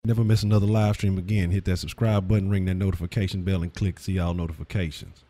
Never miss another live stream again. Hit that subscribe button, ring that notification bell, and click see all notifications.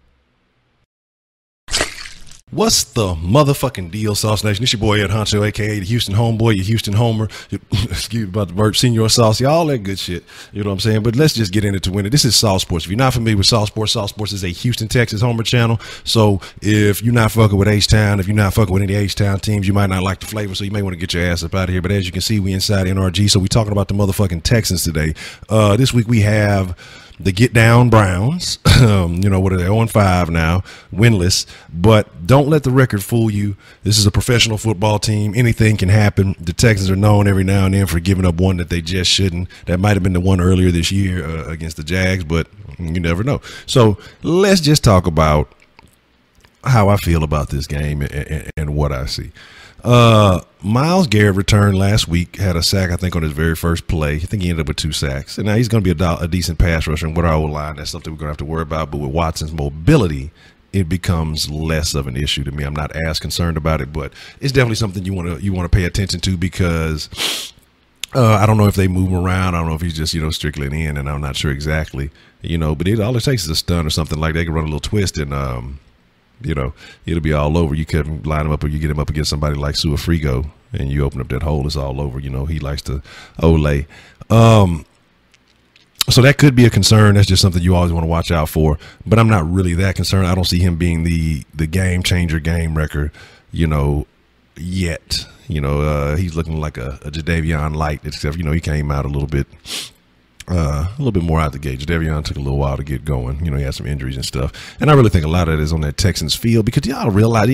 What's the motherfucking deal, Sauce Nation? It's your boy Ed Honcho, aka the Houston homeboy, your Houston homer, excuse me about the verb, Senior Saucy, all that good shit. You know what I'm saying? But let's just get into it to win it. This is SAUCE Sports. If you're not familiar with SAUCE Sports is a Houston, Texas homer channel. So if you're not fucking with HTOWN, if you're not fucking with any HTOWN teams, you might not like the flavor, so you may want to get your ass up out of here. But as you can see, we inside NRG, so we're talking about the motherfucking Texans today. This week we have the Get Down Browns. You know what, are they 0-5 now, winless, but don't let the record fool you. This is a professional football team. Anything can happen. The Texans are known every now and then for giving up one that they just shouldn't. That might have been the one earlier this year against the Jags, but you never know. So let's just talk about how I feel about this game and what I see. Myles Garrett returned last week, had a sack, I think, on his very first play. I think he ended up with 2 sacks. And now he's going to be a decent pass rusher. And with our O-line, that's something we're going to have to worry about. But with Watson's mobility, it becomes less of an issue to me. I'm not as concerned about it, but it's definitely something you want to pay attention to because I don't know if they move him around. I don't know if he's just, strictly in, and I'm not sure exactly, but all it takes is a stun or something like that. They can run a little twist and, it'll be all over. You can line him up or you get him up against somebody like Muthafuckin and you open up that hole, it's all over. He likes to olay. So that could be a concern. That's just something you always want to watch out for. But I'm not really that concerned. I don't see him being the game changer, game wrecker, yet. He's looking like a Jadeveon light, except, he came out a little bit more out the gate. Jadeveon took a little while to get going. He had some injuries and stuff. And I really think a lot of that is on that Texans field because y'all realize,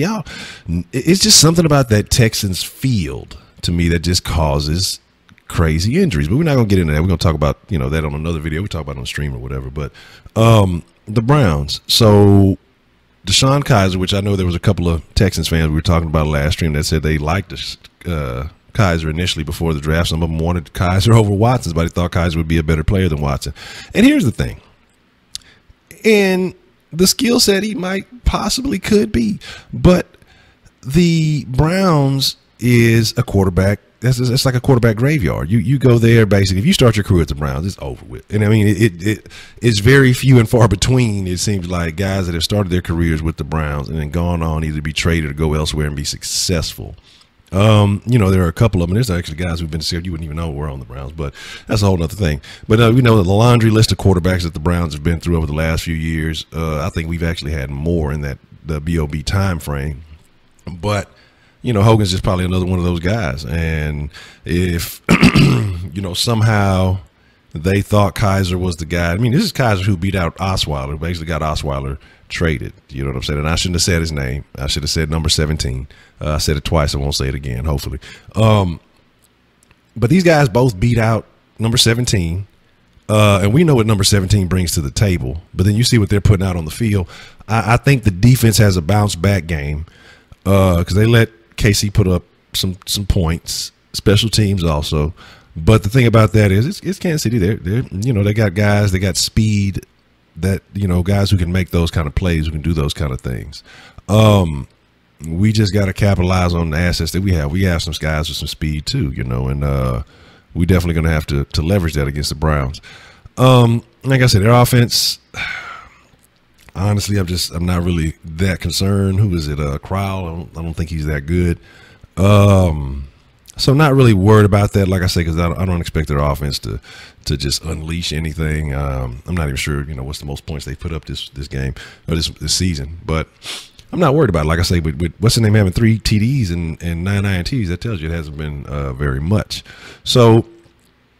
it's just something about that Texans field to me that just causes crazy injuries. But we're not going to get into that. We're going to talk about, that on another video. We talk about it on stream or whatever. But the Browns. So Deshaun Kaiser, which I know there was a couple of Texans fans we were talking about last stream that said they liked Kaiser initially before the draft. Some of them wanted Kaiser over Watson, but they thought Kaiser would be a better player than Watson. And here's the thing. And the skill set he might possibly could be. But the Browns is a quarterback. It's like a quarterback graveyard. You go there, basically. If you start your career at the Browns, it's over with. And I mean, it's very few and far between, it seems like, guys that have started their careers with the Browns and then gone on either to be traded or go elsewhere and be successful. There are a couple of them. There's actually guys who've been said you wouldn't even know were on the Browns, but that's a whole other thing. But we know the laundry list of quarterbacks that the Browns have been through over the last few years. I think we've actually had more in the BOB time frame. But Hogan's just probably another one of those guys. And if somehow they thought Kaiser was the guy. I mean, this is Kaiser who beat out Osweiler, basically got Osweiler traded. You know what I'm saying? And I shouldn't have said his name. I should have said number 17. I said it twice. I won't say it again, hopefully. But these guys both beat out number 17. And we know what number 17 brings to the table. But then you see what they're putting out on the field. I think the defense has a bounce back game because they let KC put up some points. Special teams also. But the thing about that is it's Kansas City. They got guys. They got speed. That guys who can make those kind of plays, who can do those kind of things. We just got to capitalize on the assets that we have. We have some guys with some speed too, and we definitely going to have to leverage that against the Browns. Like I said, their offense. Honestly, I'm not really that concerned. Who is it? Crowell. I don't think he's that good. So not really worried about that, like I say, because I don't expect their offense to just unleash anything. I'm not even sure, what's the most points they put up this game or this season. But I'm not worried about it. Like I say, with what's the name having 3 TDs and 9 INTs, that tells you it hasn't been very much. So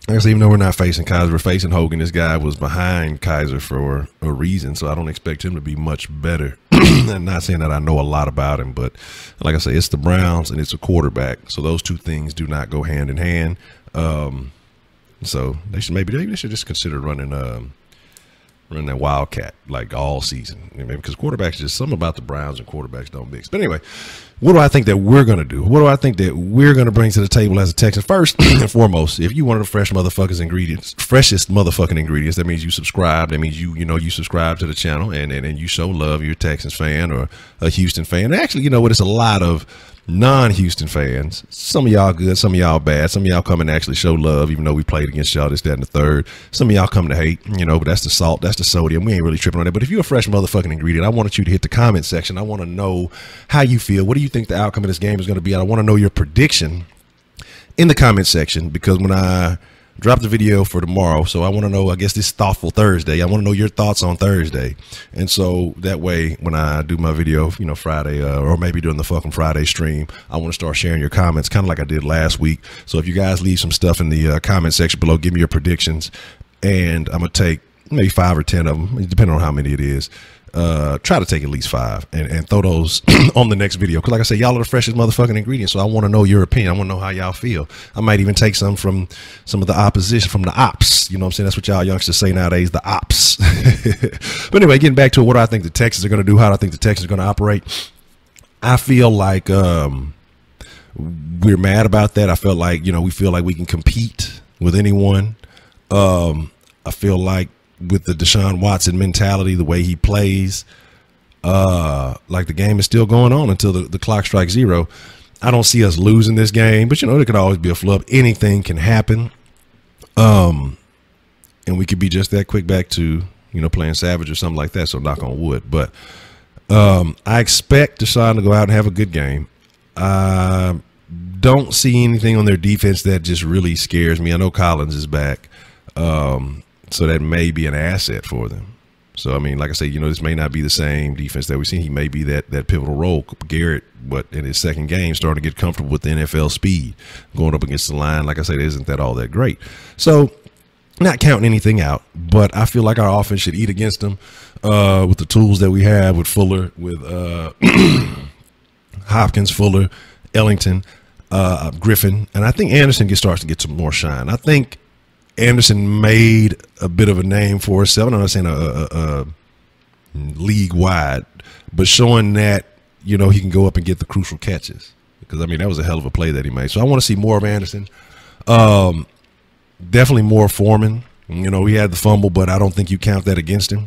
like I say, even though we're not facing Kaiser, we're facing Hogan. This guy was behind Kaiser for a reason, so I don't expect him to be much better. I'm not saying that I know a lot about him, but like I say, it's the Browns and it's a quarterback. So those two things do not go hand in hand. So they should just consider running that Wildcat like all season. Because quarterbacks, just something about the Browns and quarterbacks don't mix. But anyway, what do I think that we're going to do? What do I think that we're going to bring to the table as a Texan? First and foremost, if you wanted the freshest motherfucking ingredients, that means you subscribe. That means you subscribe to the channel and you show love. You're a Texans fan or a Houston fan. Actually, it's a lot of non-Houston fans. Some of y'all good, some of y'all bad. Some of y'all come and actually show love, even though we played against y'all, this, that, and the third. Some of y'all come to hate, you know, but that's the salt, that's the sodium. We ain't really tripping on that. But if you're a fresh motherfucking ingredient, I wanted you to hit the comment section. I want to know how you feel. What do you think the outcome of this game is going to be? I want to know your prediction in the comment section, because when I drop the video for tomorrow, so I want to know, I guess this Thoughtful Thursday, I want to know your thoughts on Thursday. And so that way, when I do my video, you know, Friday, or maybe during the fucking Friday stream, I want to start sharing your comments, kind of like I did last week. So if you guys leave some stuff in the comment section below, give me your predictions, and I'm gonna take maybe 5 or 10 of them, depending on how many it is. Try to take at least 5 and throw those on the next video, because like I said, y'all are the freshest motherfucking ingredients, so I want to know your opinion. I want to know how y'all feel. I might even take some from some of the opposition, from the ops, you know what I'm saying? That's what y'all youngsters say nowadays, the ops. But anyway, getting back to what I think the Texans are going to do, how I think the Texans are going to operate, I feel like we're mad about that. I feel like, you know, we feel like we can compete with anyone. I feel like with the Deshaun Watson mentality, the way he plays, like the game is still going on until the clock strikes 0. I don't see us losing this game, but you know, there could always be a flub. Anything can happen. And we could be just that quick back to, you know, playing savage or something like that. So knock on wood. But I expect Deshaun to go out and have a good game. I don't see anything on their defense that just really scares me. I know Collins is back. So that may be an asset for them. So, I mean, like I say, you know, this may not be the same defense that we've seen. He may be that pivotal role. Garrett, but in his second game, starting to get comfortable with the NFL speed. Going up against the line, like I said, isn't that all that great. So, not counting anything out, but I feel like our offense should eat against them with the tools that we have, with Fuller, with Hopkins, Fuller, Ellington, Griffin. And I think Anderson starts to get some more shine. I think Anderson made a bit of a name for himself. I'm not saying a league wide, but showing that, you know, he can go up and get the crucial catches, because I mean, that was a hell of a play that he made. So I want to see more of Anderson. Definitely more Foreman. You know, he had the fumble, but I don't think you count that against him.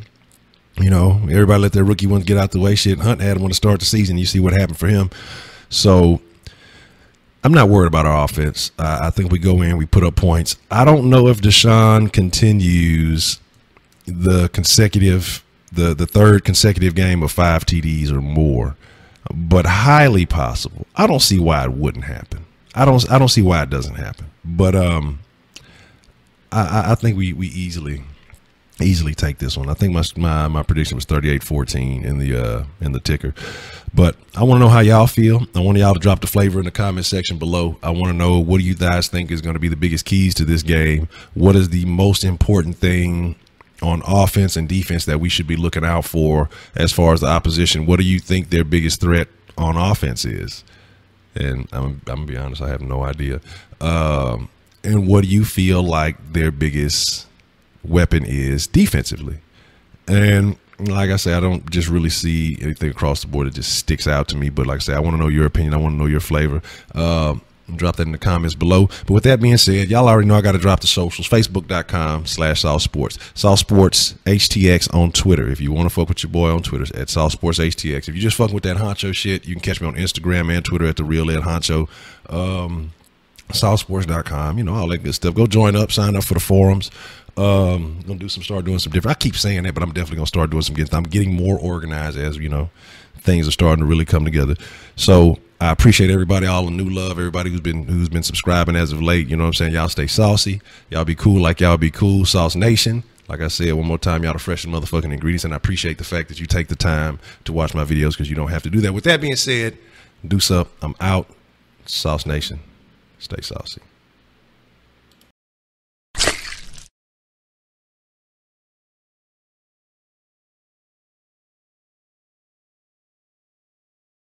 You know, everybody let their rookie ones get out the way. Shit, Hunt had him when to start the season. You see what happened for him. So I'm not worried about our offense. I think we go in, we put up points. I don't know if Deshaun continues the third consecutive game of 5 TDs or more, but highly possible. I don't see why it wouldn't happen. I don't see why it doesn't happen. But I think we easily take this one. I think my prediction was 38-14 in the ticker. But I want to know how y'all feel. I want y'all to drop the flavor in the comment section below. I want to know, what do you guys think is going to be the biggest keys to this game? What is the most important thing on offense and defense that we should be looking out for as far as the opposition? What do you think their biggest threat on offense is? And I'm going to be honest, I have no idea. And what do you feel like their biggest weapon is defensively? And like I say, I don't just really see anything across the board that just sticks out to me. But like I say, I want to know your opinion. I want to know your flavor. Drop that in the comments below. But with that being said, y'all already know I got to drop the socials. Facebook.com/Sauce Sports. Sauce Sports HTX on Twitter. If you want to fuck with your boy on Twitter, at Sauce Sports HTX. If you just fucking with that honcho shit, you can catch me on Instagram and Twitter at TheRealEdHoncho. SauceSports.com, you know, all that good stuff. Go join up, sign up for the forums. Gonna start doing some different. I keep saying that, but I'm definitely gonna start doing some good. I'm getting more organized, as you know, things are starting to really come together. So I appreciate everybody, all the new love, everybody who's been subscribing as of late. You know what I'm saying? Y'all stay saucy. Y'all be cool like y'all be cool. Sauce Nation. Like I said, one more time, y'all the freshest motherfucking ingredients, and I appreciate the fact that you take the time to watch my videos, because you don't have to do that. With that being said, deuce up. I'm out. Sauce Nation. Stay saucy.